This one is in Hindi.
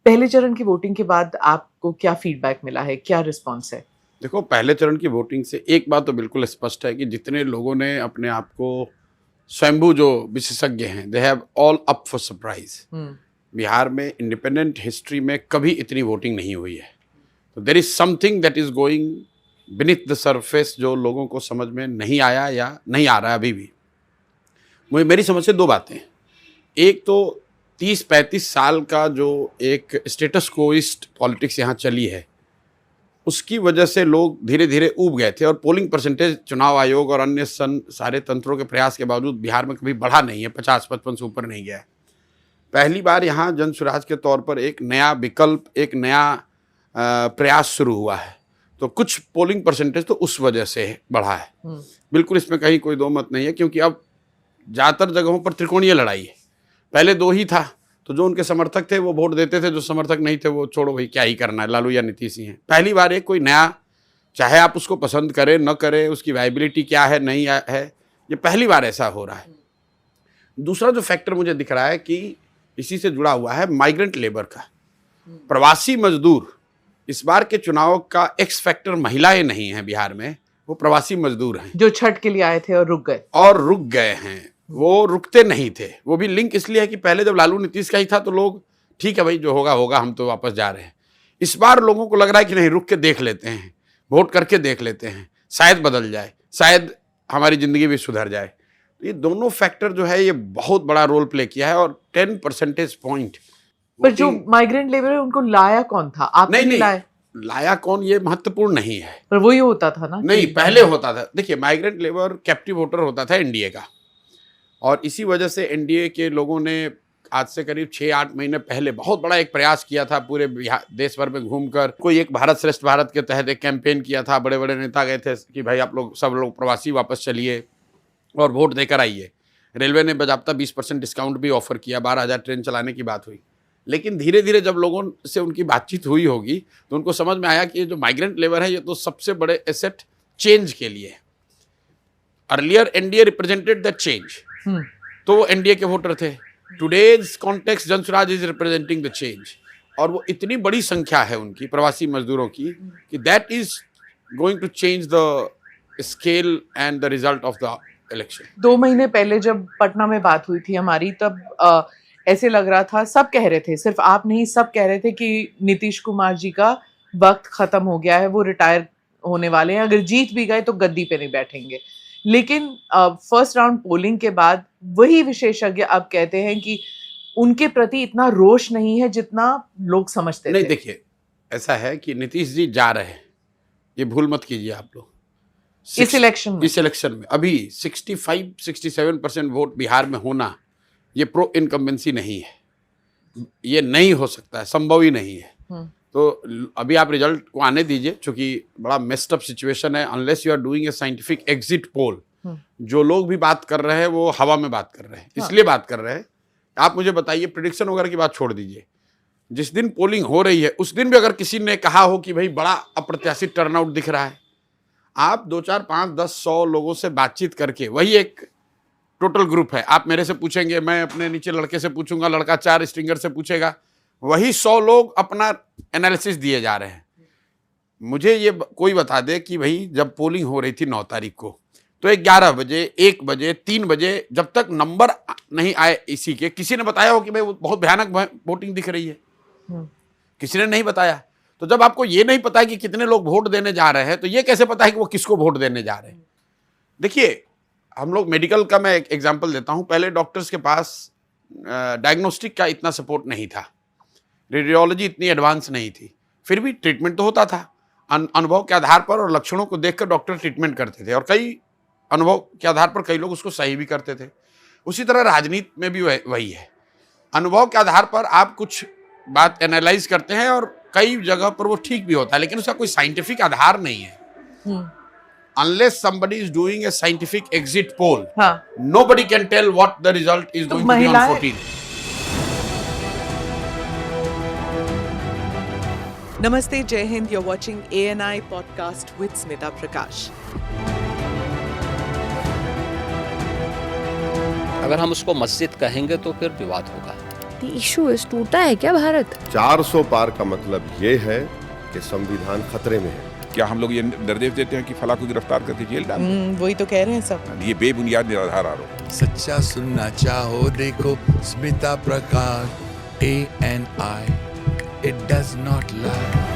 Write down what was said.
पहले चरण की वोटिंग के बाद आपको क्या फीडबैक मिला है, क्या रिस्पॉन्स है? देखो, पहले चरण की वोटिंग से एक बात तो बिल्कुल स्पष्ट है कि जितने लोगों ने अपने आप को स्वयंभू जो विशेषज्ञ हैं, they have all up for surprise. Bihar में इंडिपेंडेंट हिस्ट्री में कभी इतनी वोटिंग नहीं हुई है। तो there is something that is going beneath the surface, जो लोगों को समझ में नहीं आया या नहीं आ रहा है अभी भी। मेरी समझ से दो बातें हैं। एक तो 30-35 साल का जो एक स्टेटस कोइस्ट पॉलिटिक्स यहाँ चली है, उसकी वजह से लोग धीरे धीरे ऊब गए थे और पोलिंग परसेंटेज चुनाव आयोग और अन्य सारे तंत्रों के प्रयास के बावजूद बिहार में कभी बढ़ा नहीं है, 50-55 से ऊपर नहीं गया है। पहली बार यहाँ जन स्वराज के तौर पर एक नया विकल्प, एक नया प्रयास शुरू हुआ है। तो कुछ पोलिंग परसेंटेज तो उस वजह से बढ़ा है, बिल्कुल इसमें कहीं कोई दो मत नहीं है, क्योंकि अब ज़्यादातर जगहों पर त्रिकोणीय लड़ाई है। पहले दो ही था, तो जो उनके समर्थक थे वो वोट देते थे, जो समर्थक नहीं थे वो छोड़ो भाई क्या ही करना है, लालू या नीतीश ही हैं। पहली बार एक कोई नया, चाहे आप उसको पसंद करें न करें, उसकी वायबिलिटी क्या है नहीं है, ये पहली बार ऐसा हो रहा है। दूसरा जो फैक्टर मुझे दिख रहा है कि इसी से जुड़ा हुआ है माइग्रेंट लेबर का, प्रवासी मजदूर। इस बार के चुनाव का एक्स फैक्टर महिलाएं नहीं है बिहार में, वो प्रवासी मजदूर हैं जो छठ के लिए आए थे और रुक गए हैं। वो रुकते नहीं थे। वो भी लिंक इसलिए है कि पहले जब लालू नीतीश का ही था तो लोग ठीक है भाई जो होगा होगा, हम तो वापस जा रहे हैं। इस बार लोगों को लग रहा है कि नहीं, रुक के देख लेते हैं, वोट करके देख लेते हैं, शायद बदल जाए, शायद हमारी ज़िंदगी भी सुधर जाए। तो ये दोनों फैक्टर जो है ये बहुत बड़ा रोल प्ले किया है। और 10 परसेंटेज पॉइंट। पर जो माइग्रेंट लेबर है उनको लाया कौन था? आप नहीं लाया कौन, ये महत्वपूर्ण नहीं है। पर वही होता था ना? नहीं, पहले होता था। देखिए, माइग्रेंट लेबर कैप्टिव वोटर होता था एनडीए का, और इसी वजह से एनडीए के लोगों ने आज से करीब 6-8 महीने पहले बहुत बड़ा एक प्रयास किया था, पूरे देश भर में घूमकर कोई एक भारत श्रेष्ठ भारत के तहत एक कैंपेन किया था। बड़े बड़े नेता गए थे कि भाई आप लोग सब लोग प्रवासी वापस चलिए और वोट देकर आइए। रेलवे ने बाज़ाब्ता 20% डिस्काउंट भी ऑफर किया, 12,000 ट्रेन चलाने की बात हुई। लेकिन धीरे धीरे जब लोगों से उनकी बातचीत हुई होगी तो उनको समझ में आया कि ये जो माइग्रेंट लेबर है ये तो सबसे बड़े एसेट चेंज के लिए। Earlier NDA represented that change, तो वो एनडीए के वोटर थे। टुडेज कॉन्टेक्स्ट जन Swaraj is representing the change, और वो इतनी बड़ी संख्या है उनकी प्रवासी मजदूरों की कि that is going to change the scale and the result of the election. 2 महीने पहले जब पटना में बात हुई थी हमारी, तब ऐसे लग रहा था, सब कह रहे थे, सिर्फ आप नहीं, सब कह रहे थे कि नीतीश कुमार जी का वक्त खत्म हो गया है, वो रिटायर होने वाले हैं, अगर जीत भी गए तो गद्दी पे नहीं बैठेंगे। लेकिन फर्स्ट राउंड पोलिंग के बाद वही विशेषज्ञ अब कहते हैं कि उनके प्रति इतना रोष नहीं है जितना लोग समझते थे। नहीं, देखिए ऐसा है कि नीतीश जी जा रहे हैं, ये भूल मत कीजिए आप लोग। इस इलेक्शन में अभी 65-67% वोट बिहार में होना ये प्रो इनकम्बेंसी नहीं है, ये नहीं हो सकता है, संभव ही नहीं है। तो अभी आप रिजल्ट को आने दीजिए, क्योंकि बड़ा मेस्ड अप सिचुएशन है। Unless you are doing a scientific exit poll, जो लोग भी बात कर रहे हैं वो हवा में बात कर रहे हैं, इसलिए बात कर रहे हैं। आप मुझे बताइए, प्रेडिक्शन वगैरह की बात छोड़ दीजिए, जिस दिन पोलिंग हो रही है उस दिन भी अगर किसी ने कहा हो कि भाई बड़ा अप्रत्याशित टर्नआउट दिख रहा है, आप 2, 4, 5, 10, 100 लोगों से बातचीत करके, वही एक टोटल ग्रुप है, आप मेरे से पूछेंगे, मैं अपने नीचे लड़के से पूछूंगा, लड़का 4 स्ट्रिंगर से पूछेगा, वही 100 लोग अपना एनालिसिस दिए जा रहे हैं। मुझे ये कोई बता दे कि भाई जब पोलिंग हो रही थी 9 तारीख को, तो 11 बजे, 1 बजे, 3 बजे, जब तक नंबर नहीं आए इसी के, किसी ने बताया हो कि भाई बहुत भयानक वोटिंग दिख रही है? किसी ने नहीं बताया। तो जब आपको ये नहीं पता है कि कितने लोग वोट देने जा रहे हैं, तो ये कैसे पता है कि वो किसको वोट देने जा रहे हैं? देखिए, हम लोग मेडिकल का मैं एक एग्जाम्पल देता हूँ। पहले डॉक्टर्स के पास डायग्नोस्टिक का इतना सपोर्ट नहीं था, रेडियोलॉजी इतनी एडवांस नहीं थी, फिर भी ट्रीटमेंट तो होता था। अनुभव के आधार पर और लक्षणों को देखकर डॉक्टर ट्रीटमेंट करते थे, और कई अनुभव के आधार पर कई लोग उसको सही भी करते थे। उसी तरह राजनीति में भी वही है, अनुभव के आधार पर आप कुछ बात एनालाइज करते हैं और कई जगह पर वो ठीक भी होता है, लेकिन उसका कोई साइंटिफिक आधार नहीं है। Unless somebody is doing a scientific exit poll, nobody can tell what the result is going to be on 14th. Namaste, Jai Hind. You're watching ANI podcast with Smita Prakash. अगर हम उसको मस्जिद कहेंगे तो फिर विवाद होगा। The issue is, टूटा है क्या भारत? 400 पार का मतलब ये है कि संविधान खतरे में है। क्या हम लोग ये निर्देश देते हैं कि फला को गिरफ्तार करके जेल डाल दो? वही तो कह रहे हैं सब। ये बेबुनियाद निराधार आरोप। सच्चा सुनना चाहो देखो स्मिता प्रकाश ANI, it does not lie।